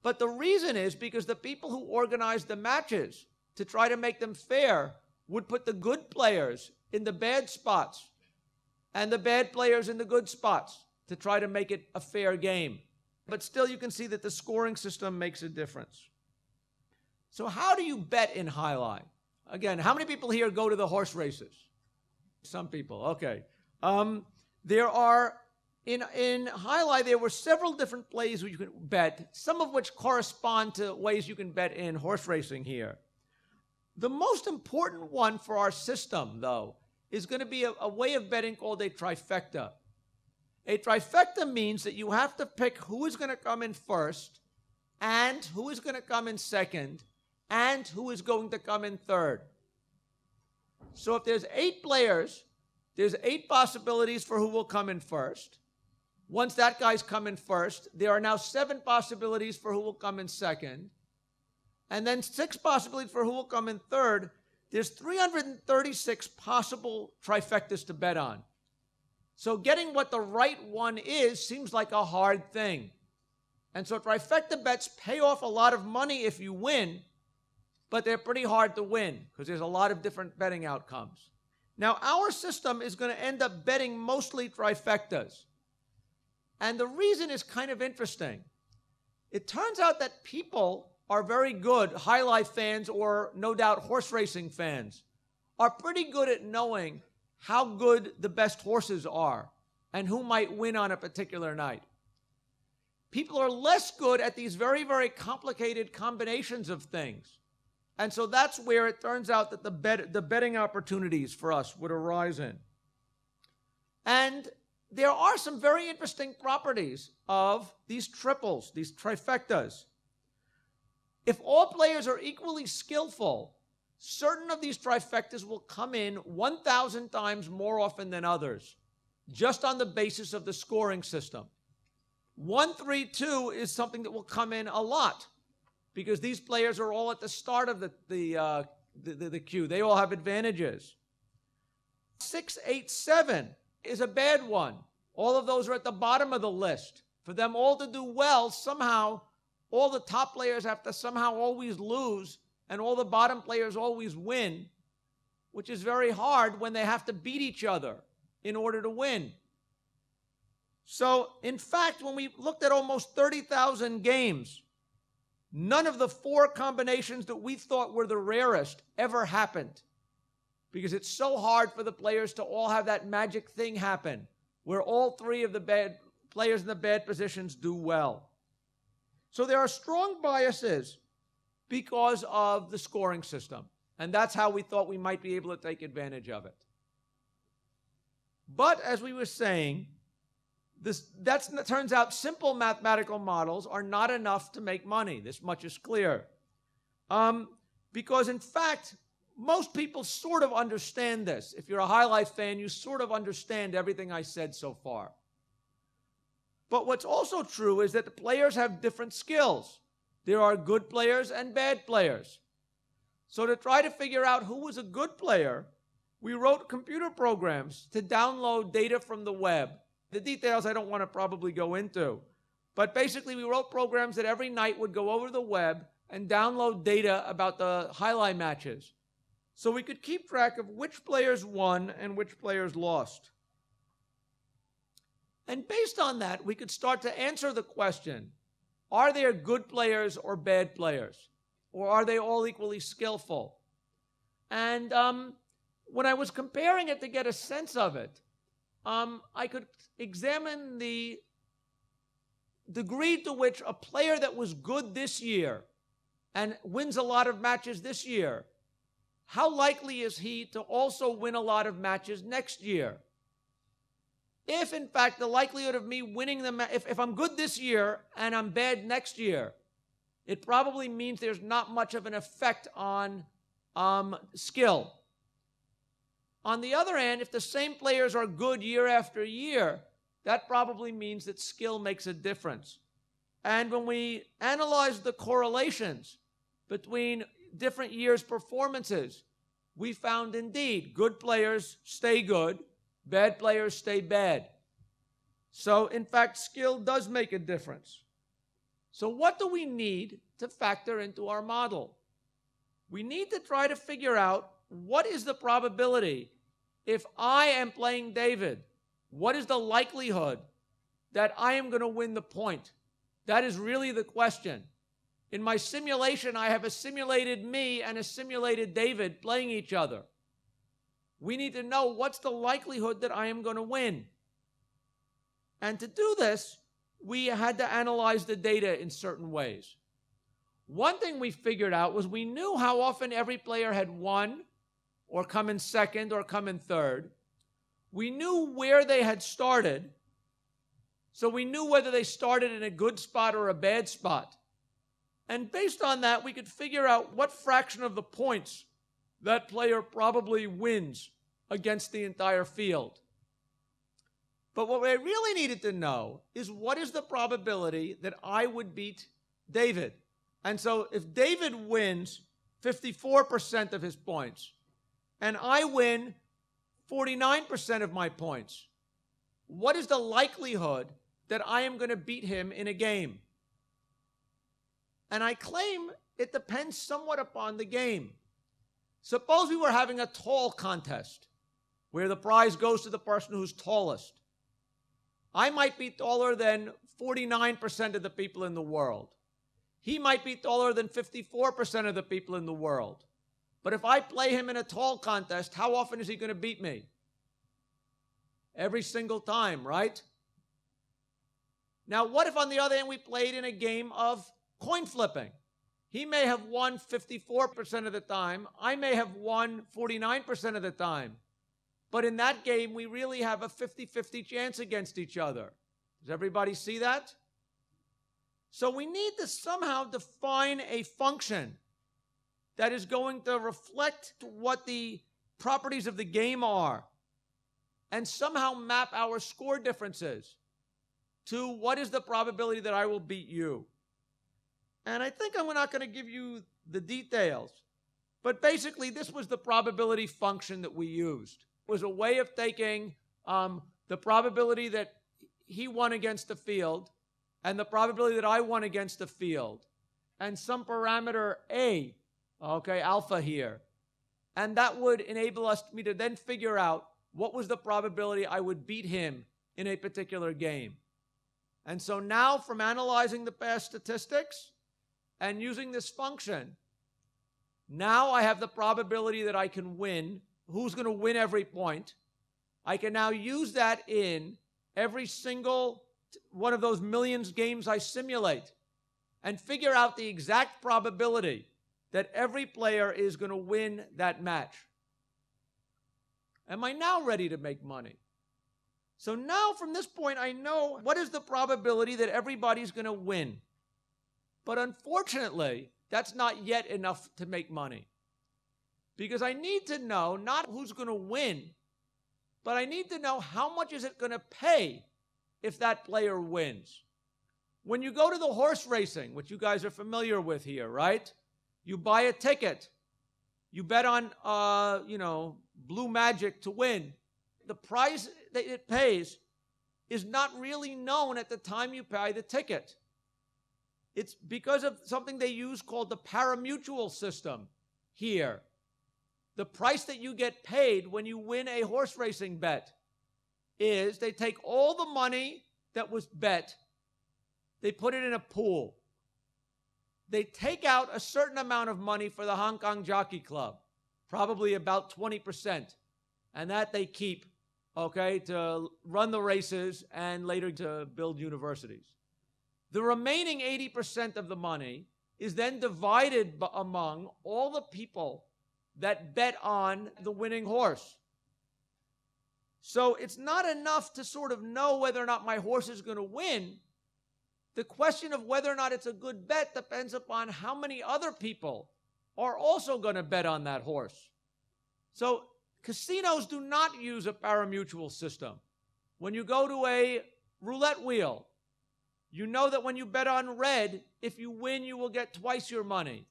But the reason is because the people who organized the matches to try to make them fair would put the good players in the bad spots and the bad players in the good spots to try to make it a fair game. But still, you can see that the scoring system makes a difference. So how do you bet in highlight? Again, how many people here go to the horse races? Some people, okay. There are, in highlight, there were several different plays where you can bet, some of which correspond to ways you can bet in horse racing here. The most important one for our system, though, is going to be a way of betting called a trifecta. A trifecta means that you have to pick who is going to come in first, and who is going to come in second, and who is going to come in third. So if there's 8 players, there's 8 possibilities for who will come in first. Once that guy's come in first, there are now 7 possibilities for who will come in second. And then 6 possibilities for who will come in third. There's 336 possible trifectas to bet on. So getting what the right one is seems like a hard thing. And so trifecta bets pay off a lot of money if you win, but they're pretty hard to win because there's a lot of different betting outcomes. Now, our system is going to end up betting mostly trifectas. And the reason is kind of interesting. It turns out that people are very good, highlight fans or no doubt horse racing fans, are pretty good at knowing how good the best horses are and who might win on a particular night. People are less good at these very, very complicated combinations of things. And so that's where it turns out that the betting opportunities for us would arise in. And there are some very interesting properties of these triples, these trifectas. If all players are equally skillful, certain of these trifectas will come in 1,000 times more often than others, just on the basis of the scoring system. 1, 3, 2 is something that will come in a lot, because these players are all at the start of the queue. They all have advantages. 6, 8, 7 is a bad one. All of those are at the bottom of the list. For them all to do well, somehow, all the top players have to somehow always lose, and all the bottom players always win, which is very hard when they have to beat each other in order to win. So, in fact, when we looked at almost 30,000 games, none of the 4 combinations that we thought were the rarest ever happened, because it's so hard for the players to all have that magic thing happen, where all 3 of the bad players in the bad positions do well. So there are strong biases because of the scoring system, and that's how we thought we might be able to take advantage of it. But as we were saying, that turns out simple mathematical models are not enough to make money. This much is clear. Because in fact, most people sort of understand this. If you're a highlight fan, you sort of understand everything I said so far. But what's also true is that the players have different skills. There are good players and bad players. So to try to figure out who was a good player, we wrote computer programs to download data from the web. The details I don't want to probably go into. But basically, we wrote programs that every night would go over the web and download data about the highlight matches, so we could keep track of which players won and which players lost. And based on that, we could start to answer the question, are there good players or bad players? Or are they all equally skillful? And when I was comparing it to get a sense of it, I could examine the degree to which a player that was good this year and wins a lot of matches this year, how likely is he to also win a lot of matches next year? If, in fact, the likelihood of me winning them, if I'm good this year and I'm bad next year, it probably means there's not much of an effect on skill. On the other hand, if the same players are good year after year, that probably means that skill makes a difference. And when we analyze the correlations between different years' performances, we found indeed good players stay good, bad players stay bad. So, in fact, skill does make a difference. So what do we need to factor into our model? We need to try to figure out what is the probability if I am playing David. What is the likelihood that I am going to win the point? That is really the question. In my simulation, I have a simulated me and a simulated David playing each other. We need to know what's the likelihood that I am going to win. And to do this, we had to analyze the data in certain ways. One thing we figured out was we knew how often every player had won or come in second or come in third. We knew where they had started, so we knew whether they started in a good spot or a bad spot. And based on that, we could figure out what fraction of the points that player probably wins against the entire field. But what I really needed to know is what is the probability that I would beat David? And so if David wins 54% of his points and I win 49% of my points, what is the likelihood that I am going to beat him in a game? And I claim it depends somewhat upon the game. Suppose we were having a tall contest where the prize goes to the person who's tallest. I might be taller than 49% of the people in the world. He might be taller than 54% of the people in the world. But if I play him in a tall contest, how often is he going to beat me? Every single time, right? Now, what if on the other hand we played in a game of coin flipping? He may have won 54% of the time. I may have won 49% of the time. But in that game, we really have a 50-50 chance against each other. Does everybody see that? So we need to somehow define a function that is going to reflect what the properties of the game are and somehow map our score differences to what is the probability that I will beat you. And I think I'm not going to give you the details, but basically this was the probability function that we used. It was a way of taking the probability that he won against the field and the probability that I won against the field and some parameter A, okay, alpha here. And that would enable me to then figure out what was the probability I would beat him in a particular game. And so now from analyzing the past statistics and using this function, now I have the probability that I can win, who's going to win every point. I can now use that in every single one of those millions games I simulate and figure out the exact probability that every player is going to win that match. Am I now ready to make money? So now from this point, I know what is the probability that everybody's going to win. But unfortunately, that's not yet enough to make money. Because I need to know not who's going to win, but I need to know how much is it going to pay if that player wins. When you go to the horse racing, which you guys are familiar with here, right? You buy a ticket. You bet on, Blue Magic to win. The price that it pays is not really known at the time you buy the ticket. It's because of something they use called the parimutuel system here. The price that you get paid when you win a horse racing bet is they take all the money that was bet, they put it in a pool. They take out a certain amount of money for the Hong Kong Jockey Club, probably about 20%, and that they keep, okay, to run the races and later to build universities. The remaining 80% of the money is then divided among all the people that bet on the winning horse. So it's not enough to sort of know whether or not my horse is going to win. The question of whether or not it's a good bet depends upon how many other people are also going to bet on that horse. So casinos do not use a parimutuel system. When you go to a roulette wheel, you know that when you bet on red, if you win, you will get twice your money.